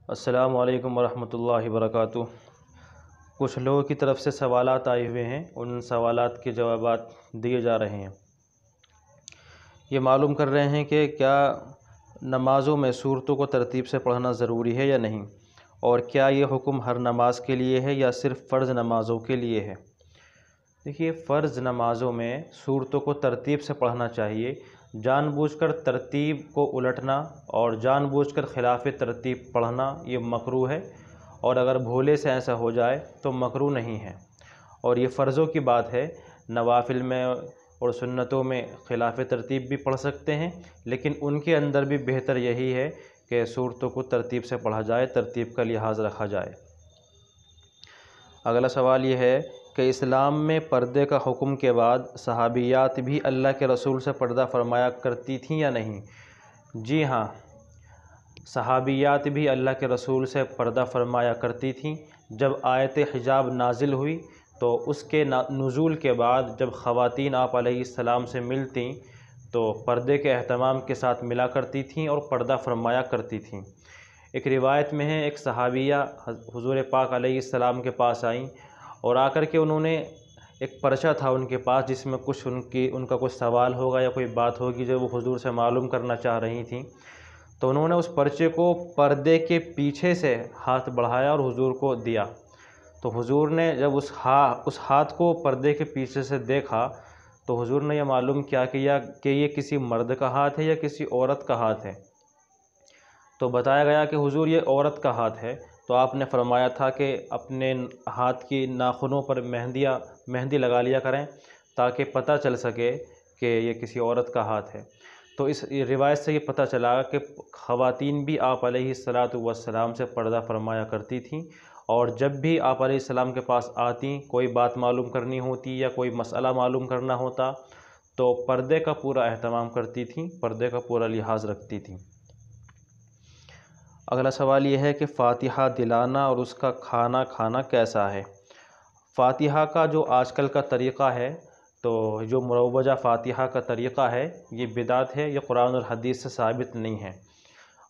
السلام علیکم ورحمۃ اللہ وبرکاتہ۔ کچھ لوگوں کی طرف سے سوالات آئے ہوئے ہیں، ان سوالات کے جوابات دیے جا رہے ہیں۔ یہ معلوم کر رہے ہیں کہ کیا نمازوں میں سورتوں کو ترتیب سے پڑھنا ضروری ہے یا نہیں، اور کیا یہ حکم ہر نماز کے لیے ہے یا صرف فرض نمازوں کے لیے ہے۔ دیکھیے، فرض نمازوں میں سورتوں کو ترتیب سے پڑھنا چاہیے۔ جان بوجھ کر ترتیب کو الٹنا اور جان بوجھ کر خلاف ترتیب پڑھنا یہ مکروہ ہے، اور اگر بھولے سے ایسا ہو جائے تو مکروہ نہیں ہے۔ اور یہ فرضوں کی بات ہے، نوافل میں اور سنتوں میں خلاف ترتیب بھی پڑھ سکتے ہیں، لیکن ان کے اندر بھی بہتر یہی ہے کہ سورتوں کو ترتیب سے پڑھا جائے، ترتیب کا لحاظ رکھا جائے۔ اگلا سوال یہ ہے کہ اسلام میں پردے کا حکم کے بعد صحابیات بھی اللہ کے رسول سے پردہ فرمایا کرتی تھیں یا نہیں؟ جی ہاں، صحابیات بھی اللہ کے رسول سے پردہ فرمایا کرتی تھیں۔ جب آیت حجاب نازل ہوئی تو اس کے نزول کے بعد جب خواتین آپ علیہ السلام سے ملتیں تو پردے کے اہتمام کے ساتھ ملا کرتی تھیں اور پردہ فرمایا کرتی تھیں۔ ایک روایت میں ہے، ایک صحابیہ حضور پاک علیہ السلام کے پاس آئیں اور آ کر کے انہوں نے ایک پرچہ تھا ان کے پاس جس میں کچھ ان کا کچھ سوال ہوگا یا کوئی بات ہوگی جو وہ حضور سے معلوم کرنا چاہ رہی تھیں، تو انہوں نے اس پرچے کو پردے کے پیچھے سے ہاتھ بڑھایا اور حضور کو دیا۔ تو حضور نے جب اس ہاتھ کو پردے کے پیچھے سے دیکھا تو حضور نے یہ معلوم کیا کہ یہ کسی مرد کا ہاتھ ہے یا کسی عورت کا ہاتھ ہے۔ تو بتایا گیا کہ حضور یہ عورت کا ہاتھ ہے۔ تو آپ نے فرمایا تھا کہ اپنے ہاتھ کی ناخنوں پر مہندی لگا لیا کریں تاکہ پتہ چل سکے کہ یہ کسی عورت کا ہاتھ ہے۔ تو اس روایت سے یہ پتہ چلا کہ خواتین بھی آپ علیہ السلام سے پردہ فرمایا کرتی تھیں، اور جب بھی آپ علیہ السلام کے پاس آتیں، کوئی بات معلوم کرنی ہوتی یا کوئی مسئلہ معلوم کرنا ہوتا تو پردے کا پورا اہتمام کرتی تھیں، پردے کا پورا لحاظ رکھتی تھیں۔ اگلا سوال یہ ہے کہ فاتحہ دلانا اور اس کا کھانا کھانا کیسا ہے؟ فاتحہ کا جو آج کل کا طریقہ ہے، تو جو مروجہ فاتحہ کا طریقہ ہے یہ بدعت ہے، یہ قرآن اور حدیث سے ثابت نہیں ہے،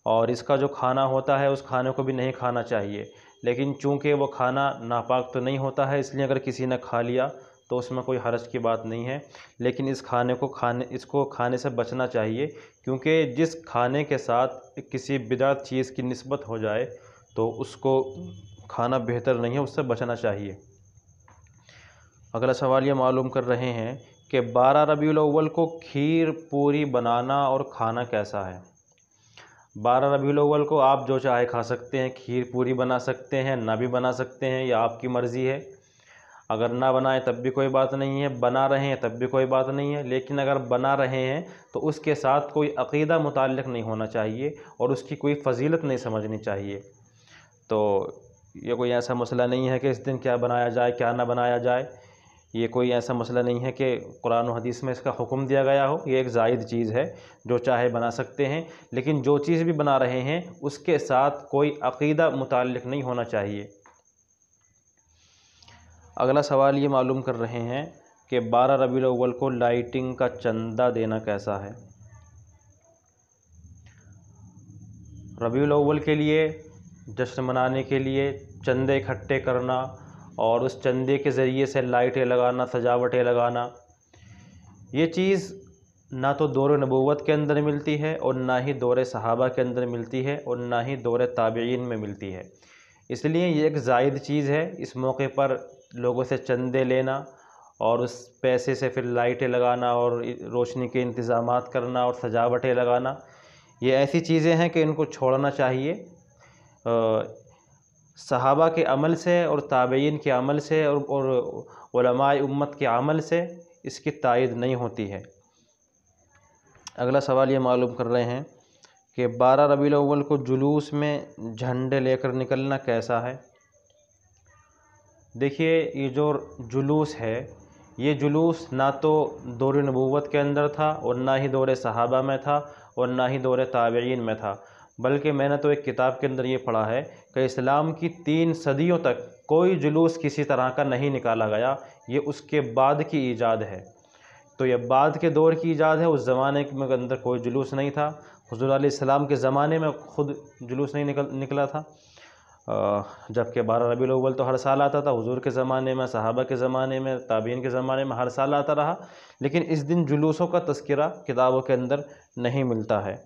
اور اس کا جو کھانا ہوتا ہے اس کھانے کو بھی نہیں کھانا چاہیے۔ لیکن چونکہ وہ کھانا ناپاک تو نہیں ہوتا ہے، اس لیے اگر کسی نے کھا لیا تو اس میں کوئی حرج کی بات نہیں ہے، لیکن اس کو کھانے سے بچنا چاہیے، کیونکہ جس کھانے کے ساتھ کسی بدعت چیز کی نسبت ہو جائے تو اس کو کھانا بہتر نہیں ہے، اس سے بچنا چاہیے۔ اگلا سوال یہ معلوم کر رہے ہیں کہ 12 ربیع الاول کو کھیر پوری بنانا اور کھانا کیسا ہے؟ 12 ربیع الاول کو آپ جو چاہے کھا سکتے ہیں، کھیر پوری بنا سکتے ہیں، نہ بھی بنا سکتے ہیں، یہ آپ کی مرضی ہے۔ اگر نہ بنائیں تب بھی کوئی بات نہیں ہے، بنا رہے ہیں تب بھی کوئی بات نہیں ہے، لیکن اگر بنا رہے ہیں تو اس کے ساتھ کوئی عقیدہ متعلق نہیں ہونا چاہیے اور اس کی کوئی فضیلت نہیں سمجھنی چاہیے۔ تو یہ کوئی ایسا مسئلہ نہیں ہے کہ اس دن کیا بنایا جائے کیا نہ بنایا جائے، یہ کوئی ایسا مسئلہ نہیں ہے کہ قرآن و حدیث میں اس کا حکم دیا گیا ہو، یہ ایک زائد چیز ہے، جو چاہے بنا سکتے ہیں، لیکن جو چیز بھی بنا رہے ہیں اس کے ساتھ کوئی عقیدہ متعلق نہیں ہونا چاہیے۔ اگلا سوال یہ معلوم کر رہے ہیں کہ 12 ربیع الاول کو لائٹنگ کا چندہ دینا کیسا ہے؟ ربیع الاول کے لیے جشن منانے کے لیے چندے اکٹھے کرنا اور اس چندے کے ذریعے سے لائٹیں لگانا، سجاوٹیں لگانا، یہ چیز نہ تو دور نبوت کے اندر ملتی ہے اور نہ ہی دور صحابہ کے اندر ملتی ہے اور نہ ہی دور تابعین میں ملتی ہے، اس لیے یہ ایک زائد چیز ہے۔ اس موقع پر لوگوں سے چندے لینا اور اس پیسے سے پھر لائٹیں لگانا اور روشنی کے انتظامات کرنا اور سجاوٹیں لگانا، یہ ایسی چیزیں ہیں کہ ان کو چھوڑنا چاہیے۔ صحابہ کے عمل سے اور تابعین کے عمل سے اور علماء امت کے عمل سے اس کی تائید نہیں ہوتی ہے۔ اگلا سوال یہ معلوم کر رہے ہیں کہ 12 ربیع الاول کو جلوس میں جھنڈے لے کر نکلنا کیسا ہے؟ دیکھیے، یہ جو جلوس ہے یہ جلوس نہ تو دور نبوت کے اندر تھا اور نہ ہی دور صحابہ میں تھا اور نہ ہی دور تابعین میں تھا، بلکہ میں نے تو ایک کتاب کے اندر یہ پڑھا ہے کہ اسلام کی 3 صدیوں تک کوئی جلوس کسی طرح کا نہیں نکالا گیا، یہ اس کے بعد کی ایجاد ہے۔ تو یہ بعد کے دور کی ایجاد ہے، اس زمانے کے اندر کوئی جلوس نہیں تھا۔ حضور علیہ السلام کے زمانے میں خود جلوس نہیں نکلا تھا، جبکہ 12 ربیع الاول تو ہر سال آتا تھا، حضور کے زمانے میں، صحابہ کے زمانے میں، تابعین کے زمانے میں ہر سال آتا رہا، لیکن اس دن جلوسوں کا تذکرہ کتابوں کے اندر نہیں ملتا ہے۔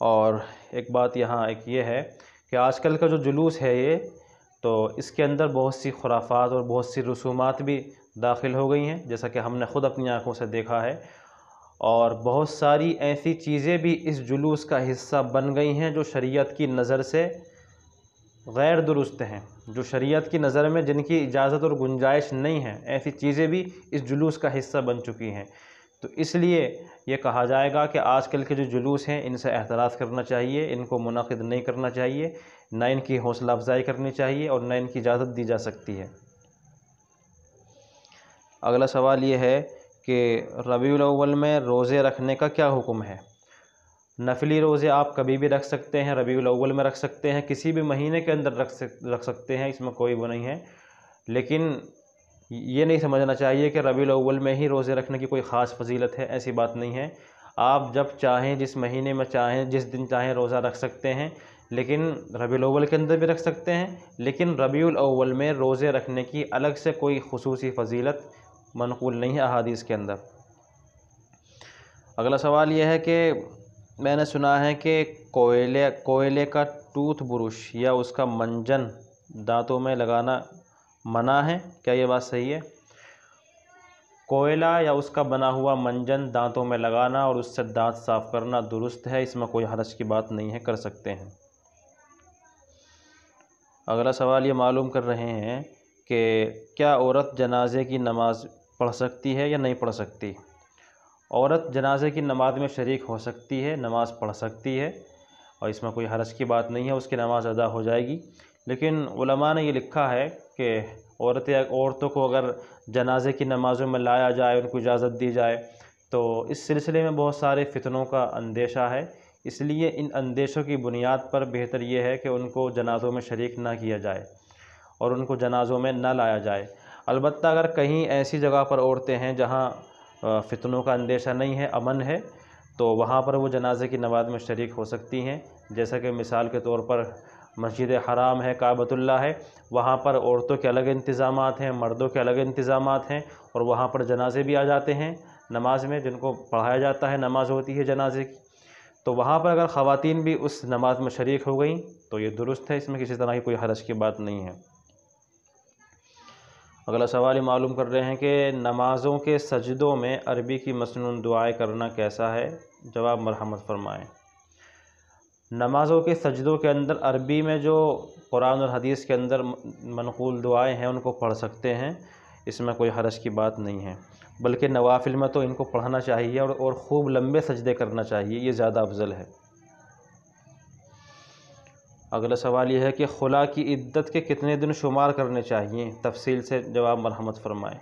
اور ایک بات یہاں یہ ہے کہ آج کل کا جو جلوس ہے یہ تو اس کے اندر بہت سی خرافات اور بہت سی رسومات بھی داخل ہو گئی ہیں، جیسا کہ ہم نے خود اپنی آنکھوں سے دیکھا ہے، اور بہت ساری ایسی چیزیں بھی اس جلوس کا حصہ بن گئی ہیں جو شریعت کی نظر سے غیر درست ہیں، جو شریعت کی نظر میں جن کی اجازت اور گنجائش نہیں ہے، ایسی چیزیں بھی اس جلوس کا حصہ بن چکی ہیں۔ تو اس لیے یہ کہا جائے گا کہ آج کل کے جو جلوس ہیں ان سے احتراز کرنا چاہیے، ان کو منعقد نہیں کرنا چاہیے، نہ ان کی حوصلہ افزائی کرنی چاہیے اور نہ ان کی اجازت دی جا سکتی ہے۔ اگلا سوال یہ ہے کہ ربیع الاول میں روزے رکھنے کا کیا حکم ہے؟ نفلی روزے آپ کبھی بھی رکھ سکتے ہیں، ربیع الاول میں رکھ سکتے ہیں، کسی بھی مہینے کے اندر رکھ سکتے ہیں، اس میں کوئی وہ نہیں ہے، لیکن یہ نہیں سمجھنا چاہیے کہ ربیع الاول میں ہی روزے رکھنے کی کوئی خاص فضیلت ہے، ایسی بات نہیں ہے۔ آپ جب چاہیں، جس مہینے میں چاہیں، جس دن چاہیں روزہ رکھ سکتے ہیں، لیکن ربیع الاول کے اندر بھی رکھ سکتے ہیں، لیکن ربیع الاول میں روزے رکھنے کی الگ سے کوئی خصوصی فضیلت منقول نہیں ہے احادیث کے اندر۔ اگلا سوال یہ ہے کہ میں نے سنا ہے کہ کوئلے کا ٹوتھ برش یا اس کا منجن دانتوں میں لگانا منع ہے، کیا یہ بات صحیح ہے؟ کوئلہ یا اس کا بنا ہوا منجن دانتوں میں لگانا اور اس سے دانت صاف کرنا درست ہے، اس میں کوئی حرج کی بات نہیں ہے، کر سکتے ہیں۔ اگلا سوال یہ معلوم کر رہے ہیں کہ کیا عورت جنازے کی نماز پڑھ سکتی ہے یا نہیں پڑھ سکتی؟ عورت جنازے کی نماز میں شریک ہو سکتی ہے، نماز پڑھ سکتی ہے، اور اس میں کوئی حرج کی بات نہیں ہے، اس کی نماز ادا ہو جائے گی، لیکن علماء نے یہ لکھا ہے کہ عورتوں کو اگر جنازے کی نمازوں میں لایا جائے، ان کو اجازت دی جائے، تو اس سلسلے میں بہت سارے فتنوں کا اندیشہ ہے، اس لیے ان اندیشوں کی بنیاد پر بہتر یہ ہے کہ ان کو جنازوں میں شریک نہ کیا جائے اور ان کو جنازوں میں نہ لایا جائے۔ البتہ اگر کہیں ایسی جگہ پر عورتیں ہیں جہاں فتنوں کا اندیشہ نہیں ہے، امن ہے، تو وہاں پر وہ جنازے کی نماز میں شریک ہو سکتی ہیں، جیسا کہ مثال کے طور پر مسجد حرام ہے، کعبۃ اللہ ہے، وہاں پر عورتوں کے الگ انتظامات ہیں، مردوں کے الگ انتظامات ہیں، اور وہاں پر جنازے بھی آ جاتے ہیں نماز میں، جن کو پڑھایا جاتا ہے، نماز ہوتی ہے جنازے کی، تو وہاں پر اگر خواتین بھی اس نماز میں شریک ہو گئیں تو یہ درست ہے، اس میں کسی طرح کی کوئی حرج کی بات نہیں ہے۔ اگلا سوال یہ معلوم کر رہے ہیں کہ نمازوں کے سجدوں میں عربی کی مسنون دعائیں کرنا کیسا ہے؟ جواب مرحمت فرمائیں۔ نمازوں کے سجدوں کے اندر عربی میں جو قرآن اور حدیث کے اندر منقول دعائیں ہیں ان کو پڑھ سکتے ہیں، اس میں کوئی حرج کی بات نہیں ہے، بلکہ نوافل میں تو ان کو پڑھنا چاہیے اور خوب لمبے سجدے کرنا چاہیے، یہ زیادہ افضل ہے۔ اگلا سوال یہ ہے کہ خلا کی عدت کے کتنے دن شمار کرنے چاہیے؟ تفصیل سے جواب مرحمت فرمائیں۔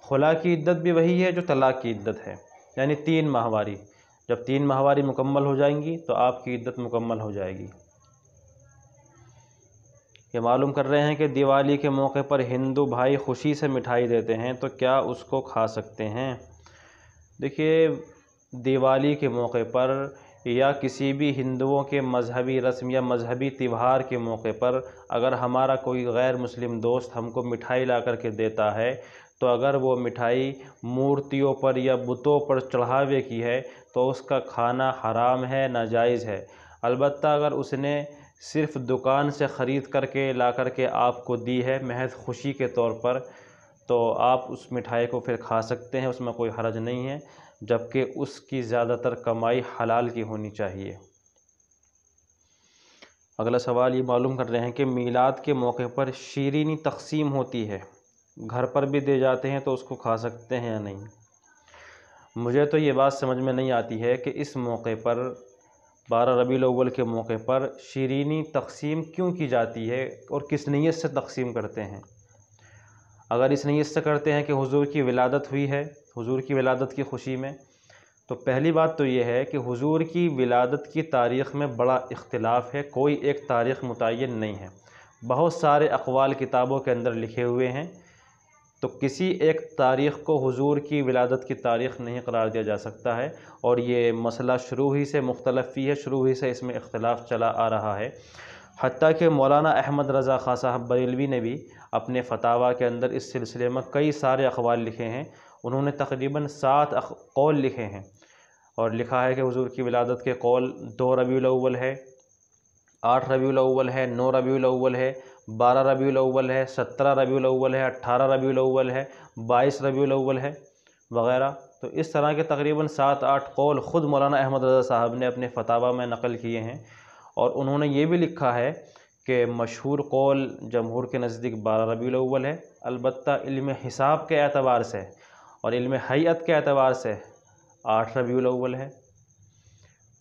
خلا کی عدت بھی وہی ہے جو طلاق کی عدت ہے، یعنی 3 ماہواری۔ جب 3 ماہواری مکمل ہو جائیں گی تو آپ کی عدت مکمل ہو جائے گی۔ یہ معلوم کر رہے ہیں کہ دیوالی کے موقع پر ہندو بھائی خوشی سے مٹھائی دیتے ہیں تو کیا اس کو کھا سکتے ہیں؟ دیکھیے، دیوالی کے موقع پر یا کسی بھی ہندوؤں کے مذہبی رسم یا مذہبی تہوار کے موقع پر اگر ہمارا کوئی غیر مسلم دوست ہم کو مٹھائی لا کر کے دیتا ہے، تو اگر وہ مٹھائی مورتیوں پر یا بتوں پر چڑھاوے کی ہے تو اس کا کھانا حرام ہے، ناجائز ہے۔ البتہ اگر اس نے صرف دکان سے خرید کر کے لا کر کے آپ کو دی ہے محض خوشی کے طور پر، تو آپ اس مٹھائی کو پھر کھا سکتے ہیں، اس میں کوئی حرج نہیں ہے، جبکہ اس کی زیادہ تر کمائی حلال کی ہونی چاہیے۔ اگلا سوال یہ معلوم کر رہے ہیں کہ میلاد کے موقع پر شیرینی تقسیم ہوتی ہے، گھر پر بھی دے جاتے ہیں، تو اس کو کھا سکتے ہیں یا نہیں؟ مجھے تو یہ بات سمجھ میں نہیں آتی ہے کہ اس موقع پر 12 ربیع الاول کے موقع پر شیرینی تقسیم کیوں کی جاتی ہے اور کس نیت سے تقسیم کرتے ہیں۔ اگر اس نیت سے کرتے ہیں کہ حضور کی ولادت ہوئی ہے، حضور کی ولادت کی خوشی میں، تو پہلی بات تو یہ ہے کہ حضور کی ولادت کی تاریخ میں بڑا اختلاف ہے، کوئی ایک تاریخ متعین نہیں ہے، بہت سارے اقوال کتابوں کے اندر لکھے ہوئے ہیں، تو کسی ایک تاریخ کو حضور کی ولادت کی تاریخ نہیں قرار دیا جا سکتا ہے، اور یہ مسئلہ شروع ہی سے مختلف ہی ہے، شروع ہی سے اس میں اختلاف چلا آ رہا ہے۔ حتیٰ کہ مولانا احمد رضا خاں صاحب بریلوی نے بھی اپنے فتاویٰ کے اندر اس سلسلے میں کئی سارے اقوال لکھے ہیں۔ انہوں نے تقریباً 7 قول لکھے ہیں، اور لکھا ہے کہ حضور کی ولادت کے قول 2 ربیع الاول ہے، 8 ربیع الاول ہے، 9 ربیع الاول ہے، 12 ربیع الاول ہے، 17 ربیع الاول ہے، 18 ربیع الاول ہے، 22 ربیع الاول ہے وغیرہ۔ تو اس طرح کے تقریباً 7-8 قول خود مولانا احمد رضا صاحب نے اپنے فتاویٰ میں نقل کیے ہیں، اور انہوں نے یہ بھی لکھا ہے کہ مشہور قول جمہور کے نزدیک 12 ربیع الاول ہے، البتہ علم حساب کے اعتبار سے اور علم ہیئت کے اعتبار سے 8 ربیع الاول ہے۔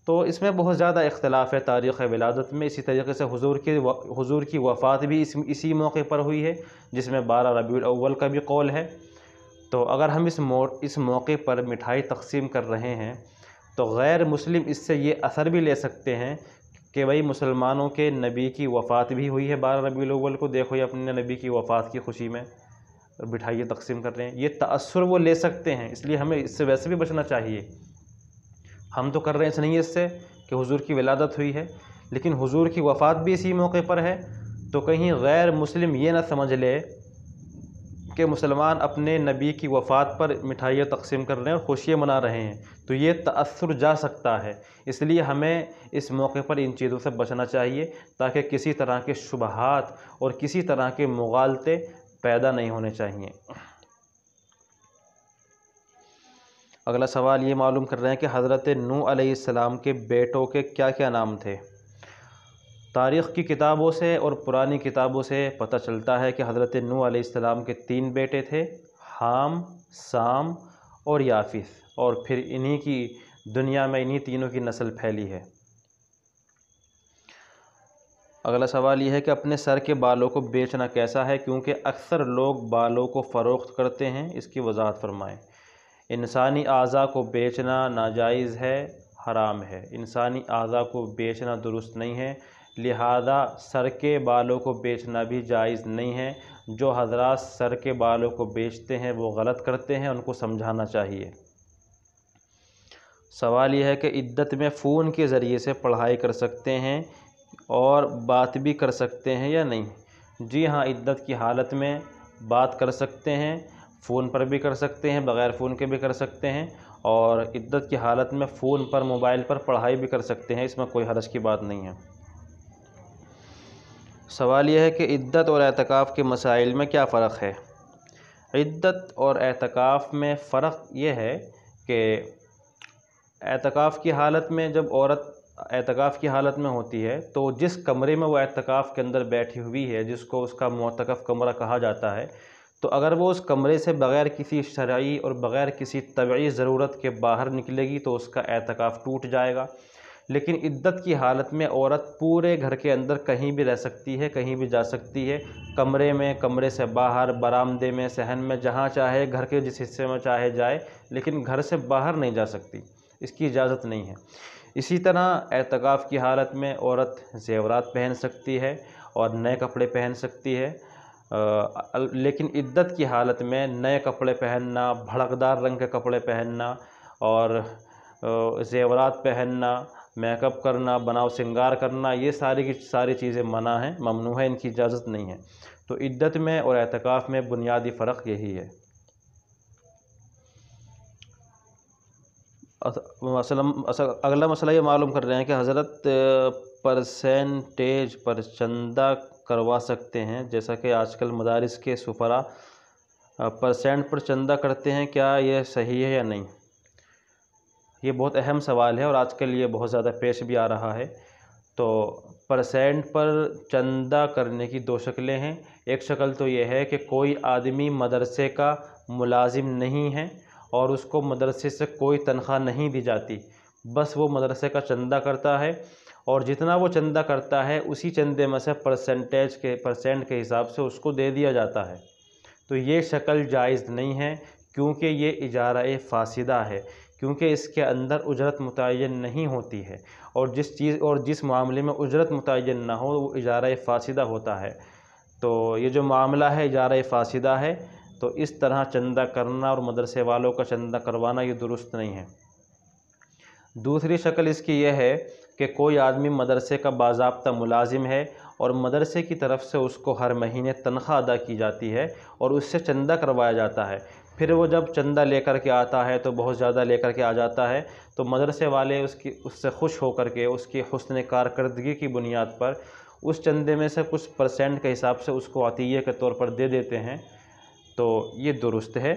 تو اس میں بہت زیادہ اختلاف ہے تاریخ ولادت میں۔ اسی طریقے سے حضور کی وفات بھی اسی موقع پر ہوئی ہے، جس میں 12 ربیع الاول کا بھی قول ہے۔ تو اگر ہم اس موقع پر مٹھائی تقسیم کر رہے ہیں تو غیر مسلم اس سے یہ اثر بھی لے سکتے ہیں کہ بھئی مسلمانوں کے نبی کی وفات بھی ہوئی ہے 12 ربیع الاول کو، دیکھو یہ اپنے نبی کی وفات کی خوشی میں مٹھائی تقسیم کر رہے ہیں، یہ تأثر وہ لے سکتے ہیں۔ اس لیے ہمیں اس سے ویسے بھی بچنا چاہیے۔ ہم تو کر رہے ہیں اس نہیں اس سے کہ حضور کی ولادت ہوئی ہے، لیکن حضور کی وفات بھی اسی موقع پر ہے، تو کہیں غیر مسلم یہ نہ سمجھ لے کہ مسلمان اپنے نبی کی وفات پر مٹھائیاں تقسیم کر رہے ہیں اور خوشیاں منا رہے ہیں، تو یہ تأثر جا سکتا ہے۔ اس لیے ہمیں اس موقع پر ان چیزوں سے بچنا چاہیے تاکہ کسی طرح کے شبہات اور کسی طرح کے مغالطے پیدا نہیں ہونے چاہیے۔ اگلا سوال یہ معلوم کر رہے ہیں کہ حضرت نوح علیہ السلام کے بیٹوں کے کیا کیا نام تھے؟ تاریخ کی کتابوں سے اور پرانی کتابوں سے پتہ چلتا ہے کہ حضرت نوح علیہ السلام کے 3 بیٹے تھے، حام، سام اور یافث، اور پھر انہی کی دنیا میں انہی تینوں کی نسل پھیلی ہے۔ اگلا سوال یہ ہے کہ اپنے سر کے بالوں کو بیچنا کیسا ہے، کیونکہ اکثر لوگ بالوں کو فروخت کرتے ہیں، اس کی وضاحت فرمائیں۔ انسانی اعضاء کو بیچنا ناجائز ہے، حرام ہے۔ انسانی اعضاء کو بیچنا درست نہیں ہے، لہذا سر کے بالوں کو بیچنا بھی جائز نہیں ہے۔ جو حضرات سر کے بالوں کو بیچتے ہیں وہ غلط کرتے ہیں، ان کو سمجھانا چاہیے۔ سوال یہ ہے کہ عدت میں فون کے ذریعے سے پڑھائی کر سکتے ہیں اور بات بھی کر سکتے ہیں یا نہیں؟ جی ہاں، عدت کی حالت میں بات کر سکتے ہیں، فون پر بھی کر سکتے ہیں، بغیر فون کے بھی کر سکتے ہیں، اور عدت کی حالت میں فون پر، موبائل پر پڑھائی بھی کر سکتے ہیں، اس میں کوئی حرج کی بات نہیں ہے۔ سوال یہ ہے کہ عدت اور اعتکاف کے مسائل میں کیا فرق ہے؟ عدت اور اعتکاف میں فرق یہ ہے کہ اعتکاف کی حالت میں جب عورت اعتکاف کی حالت میں ہوتی ہے تو جس کمرے میں وہ اعتکاف کے اندر بیٹھی ہوئی ہے، جس کو اس کا معتکف کمرہ کہا جاتا ہے، تو اگر وہ اس کمرے سے بغیر کسی شرعی اور بغیر کسی طبعی ضرورت کے باہر نکلے گی تو اس کا اعتکاف ٹوٹ جائے گا۔ لیکن عدت کی حالت میں عورت پورے گھر کے اندر کہیں بھی رہ سکتی ہے، کہیں بھی جا سکتی ہے، کمرے میں، کمرے سے باہر، برآمدے میں، صحن میں، جہاں چاہے، گھر کے جس حصے میں چاہے جائے، لیکن گھر سے باہر نہیں جا سکتی، اس کی اجازت نہیں ہے۔ اسی طرح اعتکاف کی حالت میں عورت زیورات پہن سکتی ہے اور نئے کپڑے پہن سکتی ہے، لیکن عدت کی حالت میں نئے کپڑے پہننا، بھڑکدار رنگ کے کپڑے پہننا اور زیورات پہننا، میک اپ کرنا، بناؤ سنگار کرنا، یہ ساری کی ساری چیزیں منع ہیں، ممنوع ہیں، ان کی اجازت نہیں ہے۔ تو عدت میں اور اعتکاف میں بنیادی فرق یہی ہے۔ اگلا مسئلہ یہ معلوم کر رہے ہیں کہ حضرت پرسنٹیج پر چندہ کروا سکتے ہیں، جیسا کہ آج کل مدارس کے سفراء پرسنٹ پر چندہ کرتے ہیں، کیا یہ صحیح ہے یا نہیں؟ یہ بہت اہم سوال ہے اور آج کل یہ بہت زیادہ پیش بھی آ رہا ہے۔ تو پرسنٹ پر چندہ کرنے کی 2 شکلیں ہیں۔ ایک شکل تو یہ ہے کہ کوئی آدمی مدرسے کا ملازم نہیں ہے اور اس کو مدرسے سے کوئی تنخواہ نہیں دی جاتی، بس وہ مدرسے کا چندہ کرتا ہے، اور جتنا وہ چندہ کرتا ہے اسی چندے میں سے پرسنٹ کے حساب سے اس کو دے دیا جاتا ہے۔ تو یہ شکل جائز نہیں ہے، کیونکہ یہ اجارہ فاسدہ ہے، کیونکہ اس کے اندر اجرت متعین نہیں ہوتی ہے، اور جس معاملے میں اجرت متعین نہ ہو وہ اجارہ فاسدہ ہوتا ہے۔ تو یہ جو معاملہ ہے اجارہ فاسدہ ہے، تو اس طرح چندہ کرنا اور مدرسے والوں کا چندہ کروانا یہ درست نہیں ہے۔ دوسری شکل اس کی یہ ہے کہ کوئی آدمی مدرسے کا باضابطہ ملازم ہے اور مدرسے کی طرف سے اس کو ہر مہینے تنخواہ ادا کی جاتی ہے اور اس سے چندہ کروایا جاتا ہے۔ پھر وہ جب چندہ لے کر کے آتا ہے تو بہت زیادہ لے کر کے آ جاتا ہے، تو مدرسے والے اس سے خوش ہو کر کے اس کی حسن کارکردگی کی بنیاد پر اس چندے میں سے کچھ پرسنٹ کے حساب سے اس کو عطیہ کے طور پر دے دیتے ہیں، تو یہ درست ہے،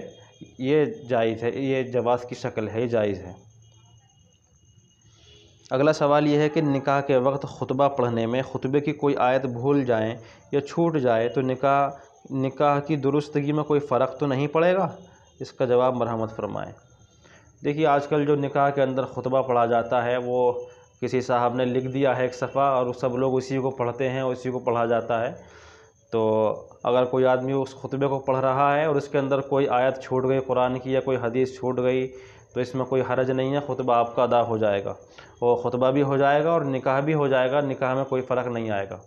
یہ جائز ہے، یہ جواز کی شکل ہے، یہ جائز ہے۔ اگلا سوال یہ ہے کہ نکاح کے وقت خطبہ پڑھنے میں خطبے کی کوئی آیت بھول جائیں یا چھوٹ جائے تو نکاح کی درستگی میں کوئی فرق تو نہیں پڑے گا؟ اس کا جواب مرحمت فرمائیں۔ دیکھیے آج کل جو نکاح کے اندر خطبہ پڑھا جاتا ہے وہ کسی صاحب نے لکھ دیا ہے ایک صفحہ اور سب لوگ اسی کو پڑھتے ہیں اور اسی کو پڑھا جاتا ہے، تو اگر کوئی آدمی اس خطبے کو پڑھ رہا ہے اور اس کے اندر کوئی آیت چھوٹ گئی قرآن کی یا کوئی حدیث چھوٹ گئی تو اس میں کوئی حرج نہیں ہے، خطبہ آپ کا ادا ہو جائے گا، وہ خطبہ بھی ہو جائے گا اور نکاح بھی ہو جائے گا، نکاح میں کوئی فرق نہیں آئے گا۔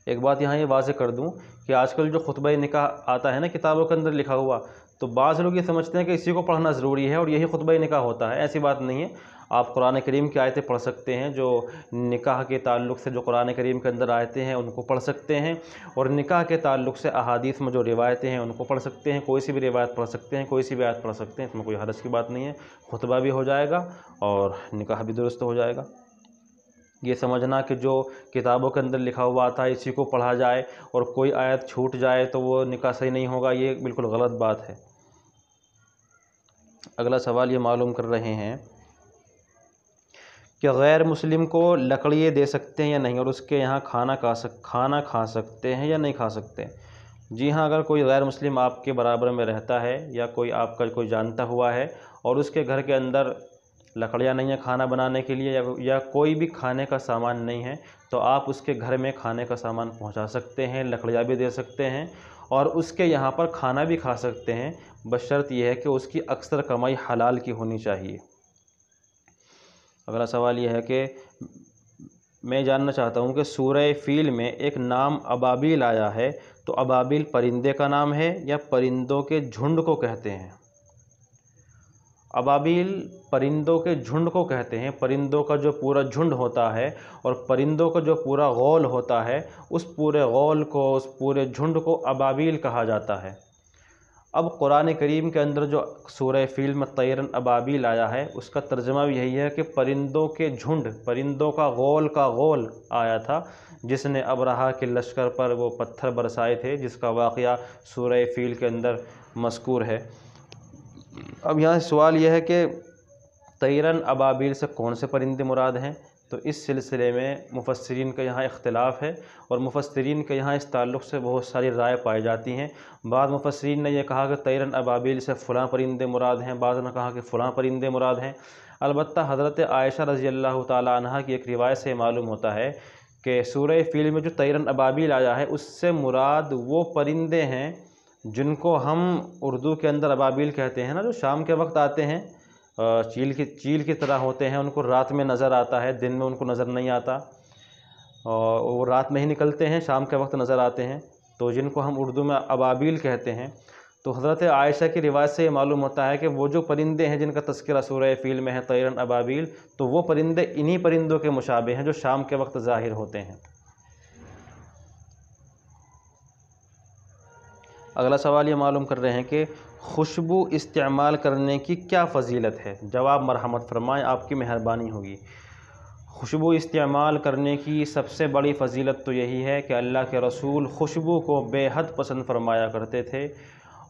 ایک بات یہاں یہ واضح کر دوں کہ آج کل جو خطبہ نکاح آتا ہے نا کتابوں کے اندر لکھا ہوا، تو بعض لوگ یہ سمجھتے ہیں کہ اسی کو پڑھنا ضروری ہے اور یہی خطبہ نکاح ہوتا ہے، ایسی بات نہیں ہے۔ آپ قرآن کریم کی آیتیں پڑھ سکتے ہیں، جو نکاح کے تعلق سے جو قرآن کریم کے اندر آیتیں ہیں ان کو پڑھ سکتے ہیں، اور نکاح کے تعلق سے احادیث میں جو روایتیں ہیں ان کو پڑھ سکتے ہیں، کوئی سی بھی روایت پڑھ سکتے ہیں، کوئی سی بھی آیت پڑھ سکتے ہیں، اس میں کوئی حرج کی بات نہیں ہے، خطبہ بھی ہو جائے گا اور نکاح بھی درست ہو جائے گا۔ یہ سمجھنا کہ جو کتابوں کے اندر لکھا ہوا آتا ہے اسی کو پڑھا جائے اور کوئی آیت چھوٹ جائے تو وہ نکاح صحیح نہیں ہوگا، یہ بالکل غلط بات ہے۔ اگلا سوال یہ معلوم کر رہے ہیں کہ غیر مسلم کو لکڑیے دے سکتے ہیں یا نہیں، اور اس کے یہاں کھانا کھا سکتے ہیں یا نہیں کھا سکتے؟ جی ہاں، اگر کوئی غیر مسلم آپ کے برابر میں رہتا ہے یا کوئی آپ کا کوئی جانتا ہوا ہے اور اس کے گھر کے اندر لکڑیاں نہیں ہیں کھانا بنانے کے لیے یا کوئی بھی کھانے کا سامان نہیں ہے، تو آپ اس کے گھر میں کھانے کا سامان پہنچا سکتے ہیں، لکڑیاں بھی دے سکتے ہیں اور اس کے یہاں پر کھانا بھی کھا سکتے ہیں، بشرط یہ ہے کہ اس کی اکثر کمائی حلال کی ہونی چاہیے۔ اگلا سوال یہ ہے کہ میں جاننا چاہتا ہوں کہ سورہ فیل میں ایک نام ابابیل آیا ہے، تو ابابیل پرندے کا نام ہے یا پرندوں کے جھنڈ کو کہتے ہیں؟ ابابیل پرندوں کے جھنڈ کو کہتے ہیں، پرندوں کا جو پورا جھنڈ ہوتا ہے اور پرندوں کا جو پورا غول ہوتا ہے، اس پورے غول کو، اس پورے جھنڈ کو ابابیل کہا جاتا ہے۔ اب قرآن کریم کے اندر جو سورہ فیل میں طیرن ابابیل آیا ہے اس کا ترجمہ بھی یہی ہے کہ پرندوں کے جھنڈ، پرندوں کا غول آیا تھا، جس نے ابرہہ کے لشکر پر وہ پتھر برسائے تھے، جس کا واقعہ سورہ فیل کے اندر مذکور ہے۔ اب یہاں سوال یہ ہے کہ طیرن ابابیل سے کون سے پرندے مراد ہیں؟ تو اس سلسلے میں مفسرین کا یہاں اختلاف ہے اور مفسرین کے یہاں اس تعلق سے بہت ساری رائے پائی جاتی ہیں۔ بعض مفسرین نے یہ کہا کہ طیرن ابابیل سے فلاں پرندے مراد ہیں، بعض نے کہا کہ فلاں پرندے مراد ہیں۔ البتہ حضرت عائشہ رضی اللہ تعالی عنہا کی ایک روایت سے معلوم ہوتا ہے کہ سورہ فیل میں جو طیرن ابابیل آیا ہے اس سے مراد وہ پرندے ہیں جن کو ہم اردو کے اندر ابابیل کہتے ہیں نا، جو شام کے وقت آتے ہیں، چیل کی طرح ہوتے ہیں، ان کو رات میں نظر آتا ہے، دن میں ان کو نظر نہیں آتا، اور وہ رات میں ہی نکلتے ہیں، شام کے وقت نظر آتے ہیں، تو جن کو ہم اردو میں ابابیل کہتے ہیں۔ تو حضرت عائشہ کی روایت سے یہ معلوم ہوتا ہے کہ وہ جو پرندے ہیں جن کا تذکرہ سورہ فیل میں ہے طیرن ابابیل، تو وہ پرندے انہی پرندوں کے مشابہ ہیں جو شام کے وقت ظاہر ہوتے ہیں۔ اگلا سوال یہ معلوم کر رہے ہیں کہ خوشبو استعمال کرنے کی کیا فضیلت ہے؟ جواب مرحمت فرمائیں، آپ کی مہربانی ہوگی۔ خوشبو استعمال کرنے کی سب سے بڑی فضیلت تو یہی ہے کہ اللہ کے رسول خوشبو کو بے حد پسند فرمایا کرتے تھے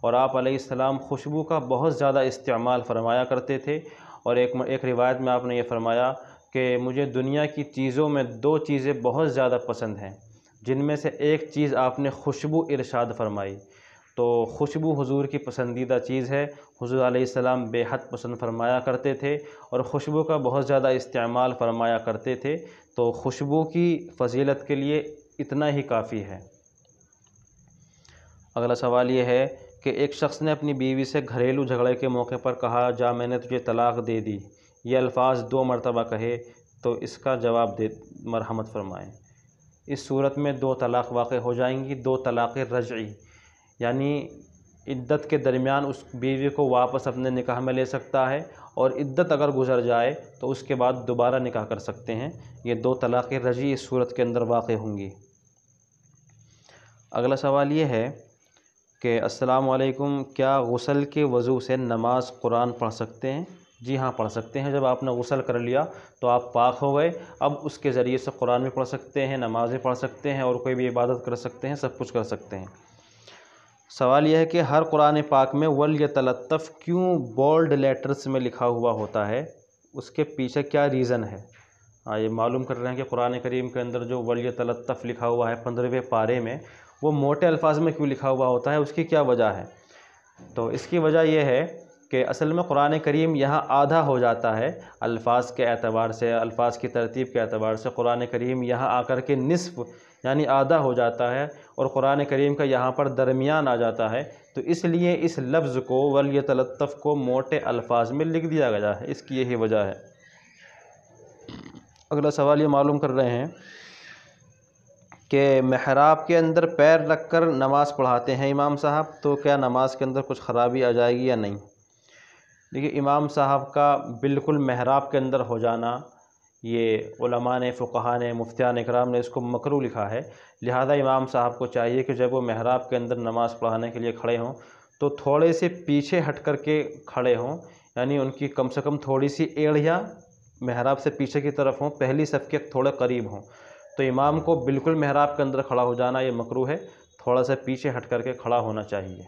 اور آپ علیہ السلام خوشبو کا بہت زیادہ استعمال فرمایا کرتے تھے، اور ایک روایت میں آپ نے یہ فرمایا کہ مجھے دنیا کی چیزوں میں 2 چیزیں بہت زیادہ پسند ہیں، جن میں سے ایک چیز آپ نے خوشبو ارشاد فرمائی۔ تو خوشبو حضور کی پسندیدہ چیز ہے، حضور علیہ السلام بے حد پسند فرمایا کرتے تھے اور خوشبو کا بہت زیادہ استعمال فرمایا کرتے تھے، تو خوشبو کی فضیلت کے لیے اتنا ہی کافی ہے۔ اگلا سوال یہ ہے کہ ایک شخص نے اپنی بیوی سے گھریلو جھگڑے کے موقع پر کہا جا میں نے تجھے طلاق دے دی، یہ الفاظ 2 مرتبہ کہے، تو اس کا جواب مرحمت فرمائیں۔ اس صورت میں 2 طلاق واقع ہو جائیں گی، 2 طلاق رجعی۔ یعنی عدت کے درمیان اس بیوی کو واپس اپنے نکاح میں لے سکتا ہے، اور عدت اگر گزر جائے تو اس کے بعد دوبارہ نکاح کر سکتے ہیں۔ یہ 2 طلاق رجعی اس صورت کے اندر واقع ہوں گی۔ اگلا سوال یہ ہے کہ السلام علیکم، کیا غسل کے وضو سے نماز قرآن پڑھ سکتے ہیں؟ جی ہاں، پڑھ سکتے ہیں۔ جب آپ نے غسل کر لیا تو آپ پاک ہو گئے، اب اس کے ذریعے سے قرآن بھی پڑھ سکتے ہیں، نمازیں پڑھ سکتے ہیں، اور کوئی بھی عبادت کر سکتے ہیں، سب کچھ کر سکتے ہیں۔ سوال یہ ہے کہ ہر قرآن پاک میں وَلْيَتَلَطَّفْ کیوں بولڈ لیٹرز میں لکھا ہوا ہوتا ہے؟ اس کے پیچھے کیا ریزن ہے؟ یہ معلوم کر رہے ہیں کہ قرآن کریم کے اندر جو وَلْيَتَلَطَّفْ لکھا ہوا ہے 15ویں پارے میں، وہ موٹے الفاظ میں کیوں لکھا ہوا ہوتا ہے، اس کی کیا وجہ ہے؟ تو اس کی وجہ یہ ہے کہ اصل میں قرآن کریم یہاں آدھا ہو جاتا ہے الفاظ کے اعتبار سے، الفاظ کی ترتیب کے اعتبار سے قرآن کریم یہاں آ کر کے نصف یعنی آدھا ہو جاتا ہے، اور قرآن کریم کا یہاں پر درمیان آ جاتا ہے، تو اس لیے اس لفظ کو وَلْيَتَلَطَّفْ کو موٹے الفاظ میں لکھ دیا گیا ہے، اس کی یہی وجہ ہے۔ اگلا سوال یہ معلوم کر رہے ہیں کہ محراب کے اندر پیر رکھ کر نماز پڑھاتے ہیں امام صاحب، تو کیا نماز کے اندر کچھ خرابی آ جائے گی یا نہیں؟ دیکھیے، امام صاحب کا بالکل محراب کے اندر ہو جانا، یہ علماء نے، فقہاء نے، مفتیان اکرام نے اس کو مکروہ لکھا ہے، لہذا امام صاحب کو چاہیے کہ جب وہ محراب کے اندر نماز پڑھانے کے لیے کھڑے ہوں تو تھوڑے سے پیچھے ہٹ کر کے کھڑے ہوں، یعنی ان کی کم سے کم تھوڑی سی ایڑیاں محراب سے پیچھے کی طرف ہوں، پہلی صف کے تھوڑے قریب ہوں۔ تو امام کو بالکل محراب کے اندر کھڑا ہو جانا یہ مکروہ ہے، تھوڑا سا پیچھے ہٹ کر کے کھڑا ہونا چاہیے۔